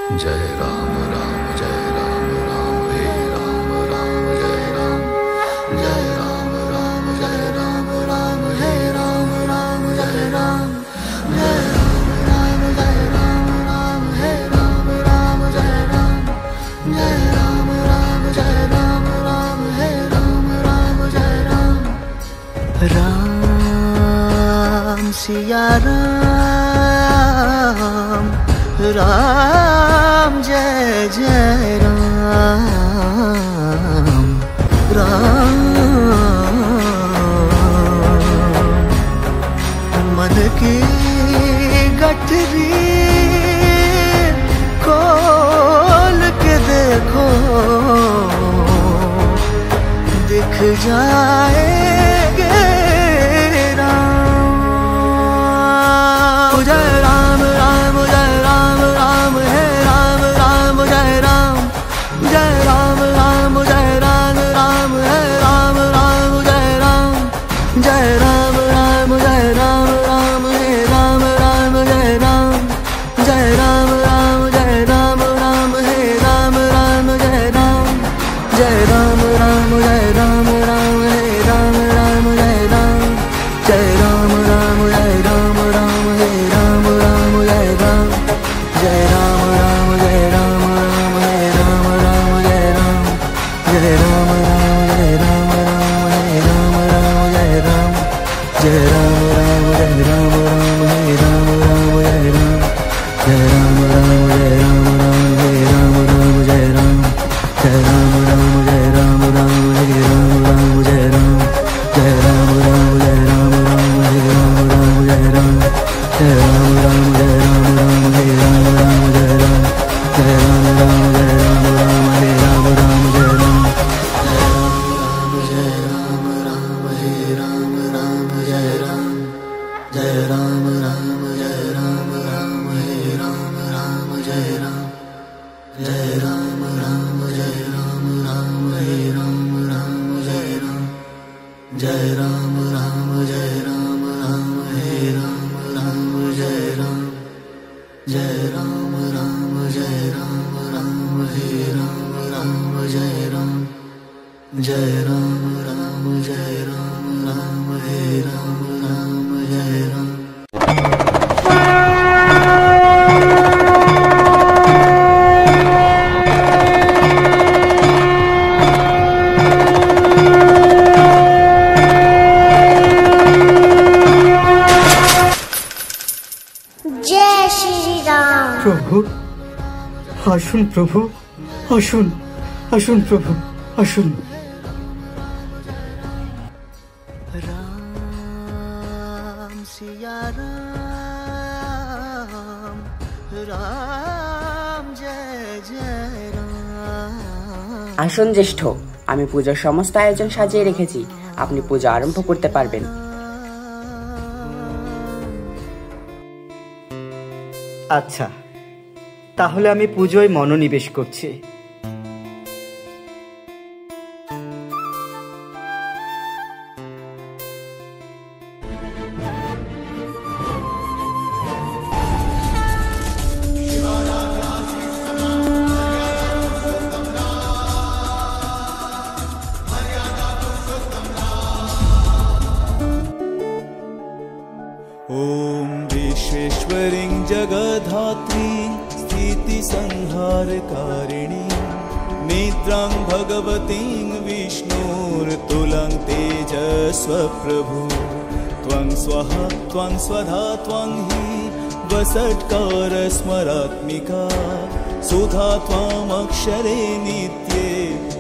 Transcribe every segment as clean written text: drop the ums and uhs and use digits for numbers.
जय राम राम जय राम राम हे राम राम जय राम। जय राम राम जय राम राम हे राम राम जय राम। जय राम राम जय राम राम हे राम राम जय राम। जय राम राम जय राम राम हे राम राम जय राम। राम सिया राम राम जय जय राम। राम मन की गठरी खोल के देखो दिख जाएगे राम। जय राम राम जय राम राम हे राम राम जय राम। जय राम राम जय राम राम हे राम राम जय राम। जय राम राम जय राम राम हे राम राम जय राम। जय राम राम जय राम राम हे राम राम जय राम। जय राम राम जय राम राम हे राम राम जय राम। जय राम राम जय राम राम हे राम राम जय राम। जय राम राम जय राम राम हे राम राम जय राम। जय राम राम जय राम राम हे राम राम जय राम। जय राम राम जय राम राम हे राम राम जय राम। जय राम राम जय राम राम हे राम राम जय राम। जय राम राम जय राम राम हे राम राम जय राम। जय राम राम जय राम राम हे राम राम जय राम। जय राम राम जय राम राम हे राम राम जय राम। जय राम राम जय राम राम हे राम राम जय राम। जय राम राम हे राम राम जय राम। जय राम राम जय राम राम हे राम राम जय राम। जय राम राम जय राम राम हे राम राम जय राम। जय राम राम जय राम राम हे राम राम जय राम। जय राम राम जय राम राम हे राम राम जय राम। जय राम राम जय राम राम हे राम राम जय राम। जय श्री राम। प्रभु আসুন প্রভু আসুন আসুন প্রভু আসুন। राम सिया राम राम जय जय राम। আসুন জ্যেষ্ঠ, আমি পূজার সমস্ত আয়োজন সাজিয়ে রেখেছি, আপনি পূজা আরম্ভ করতে পারবেন। আচ্ছা, তাহলে আমি পুজোয় মনোনিবেশ করছি। ॐ विश्वेश्वरीं जगद्धात्रीं स्थितिसंहारकारिणीं निद्रां भगवतीं विष्णोर्तुलं तेजस्वप्रभु त्वं स्वाहा त्वं स्वधा त्वं हि वसट्कार स्मरात्मिका सुधा त्वमक्षरे नित्ये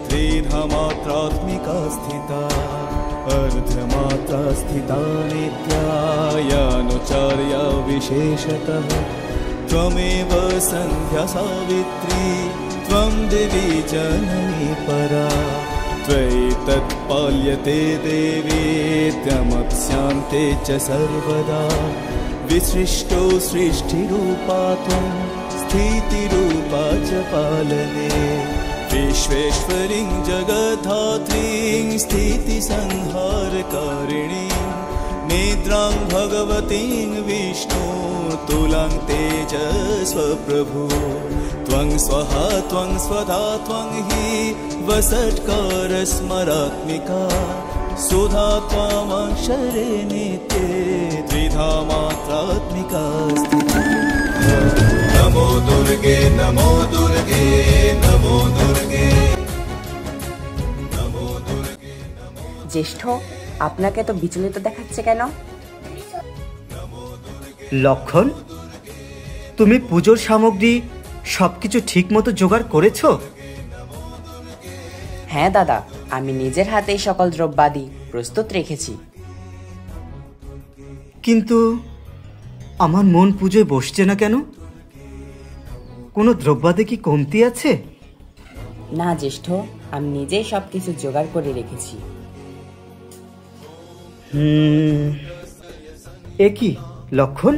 त्रिधा मात्रात्मिका स्थिता अर्धमात्रा स्थिता नित्यायानुचार्या विशेषतः त्वमेव सन्ध्या सावित्री त्वं देवी जननी परा त्वयि तत्पाल्यते देवी त्वमप्स्यान्ते च सर्वदा विसृष्टो सृष्टिरूपा त्वं स्थितिरूपा च पालने विश्वेश्वरीं जगद्धात्रीं स्थितिसंहारकारिणीं निद्रां भगवतीं विष्णु तुलां तेजस्वप्रभु त्वं स्वाहा त्वं स्वधा त्वं हि वसट्कार स्मरात्मिका सुधा त्वामक्षरे नित्ये त्रिधा मात्रात्मिका नमो दुर्गे नमो दुर्गे नमो दुर्गे नमो दुर्गे। জ্যেষ্ঠ, আপনাকে তো বিচলিত দেখাচ্ছে কেন? লক্ষণ, তুমি পুজোর সামগ্রী সবকিছু ঠিক মতো জোগাড় করেছো? হ্যাঁ দাদা, আমি নিজের হাতেই সকল দ্রব্যাদি প্রস্তুত রেখেছি। কিন্তু আমার মন পুজোয় বসছে না কেন? কোনো দ্রব্যাদি কি কমতি আছে? না জ্যেষ্ঠ, আমি নিজেই সবকিছু জোগাড় করে রেখেছি। এ কি লক্ষণ,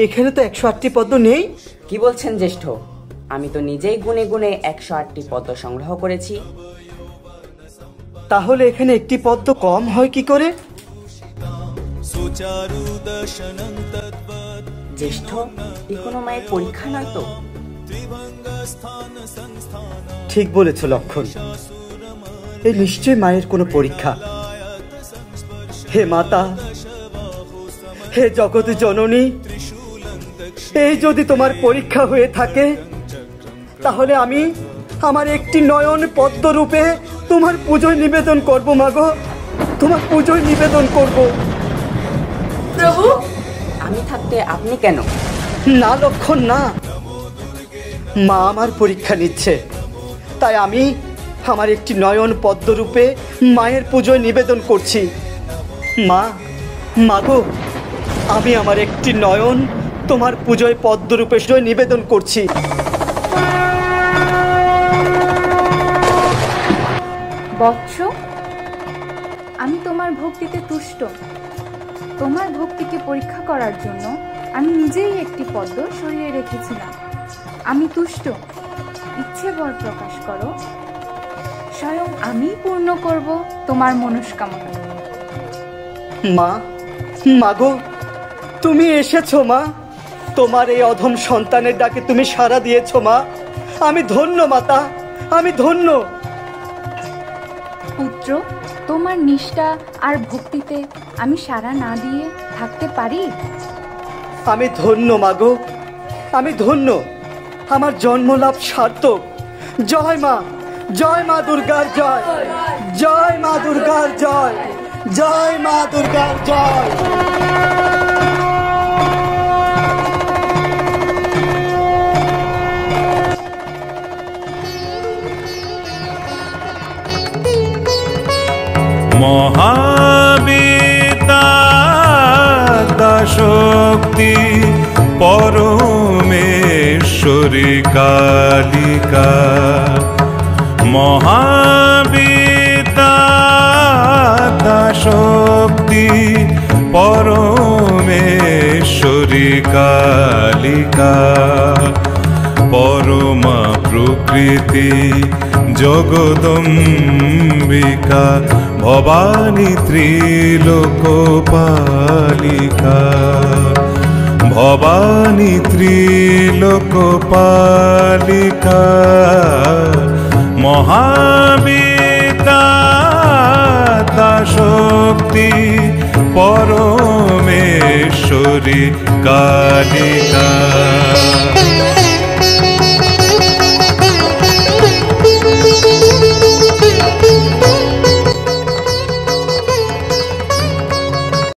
এখানে তো 108টি পদ্ম নেই। কি বলছেন জ্যেষ্ঠ? আমি তো নিজেই গুনে গুনে 108টি পদ্ম সংগ্রহ করেছি। তাহলে এখানে একটি পদ্ম কম হয় কি করে? জ্যেষ্ঠ, এ কোনো মায়ের পরীক্ষা নয় তো? ঠিক বলেছ লক্ষণ, এই নিশ্চয় মায়ের কোনো পরীক্ষা। হে মাতা, হে জগৎ জননী, এই যদি তোমার পরীক্ষা হয়ে থাকে তাহলে আমি আমার একটি নয়ন পদ্ম রূপে তোমার পুজোয় নিবেদন করব মাগো, তোমার পুজোয় নিবেদন করব। প্রভু, আমি থাকতে আপনি কেন? না লক্ষণ না, মা আমার পরীক্ষা নিচ্ছে, তাই আমি আমার একটি নয়ন পদ্ম রূপে মায়ের পুজোয় নিবেদন করছি। মা, মাগো, আমি আমার একটি নয়ন তোমার পুজোয় পদ্মরূপে নিবেদন করছি। বৎস, আমি তোমার ভক্তিতে তুষ্ট। তোমার ভক্তিকে পরীক্ষা করার জন্য আমি নিজেই একটি পদ্ম সরিয়ে রেখেছিলাম। আমি তুষ্ট, ইচ্ছে বর প্রকাশ করো, স্বয়ং আমি পূর্ণ করব তোমার মনস্কামনা। মা, মাগো, তুমি এসেছো মা, তোমার এই অধম সন্তানের ডাকে তুমি সাড়া দিয়েছো মা। আমি ধন্য মাতা, আমি ধন্য। পুত্র, তোমার নিষ্ঠা আর ভক্তিতে আমি সাড়া না দিয়ে থাকতে পারি? আমি ধন্য মাগো, আমি ধন্য, আমার জন্মলাভ সার্থক। জয় মা, জয় মা দুর্গার জয়, জয় মা দুর্গার জয়, জয় মা দুর্গার জয়। মহাবিদ্যা শক্তি পরমেশ্বরী কালিকা, মহাবিদ্যা শক্তি পরমেশ্বরী কালিকা, পরমা প্রকৃতি জগদম্বিকা, ভবানী ত্রিলোকপালিকা, ভবানী ত্রিলোকপালিকা, মহাবিদ্যা শক্তি পরমেশ্বরী কালিকা।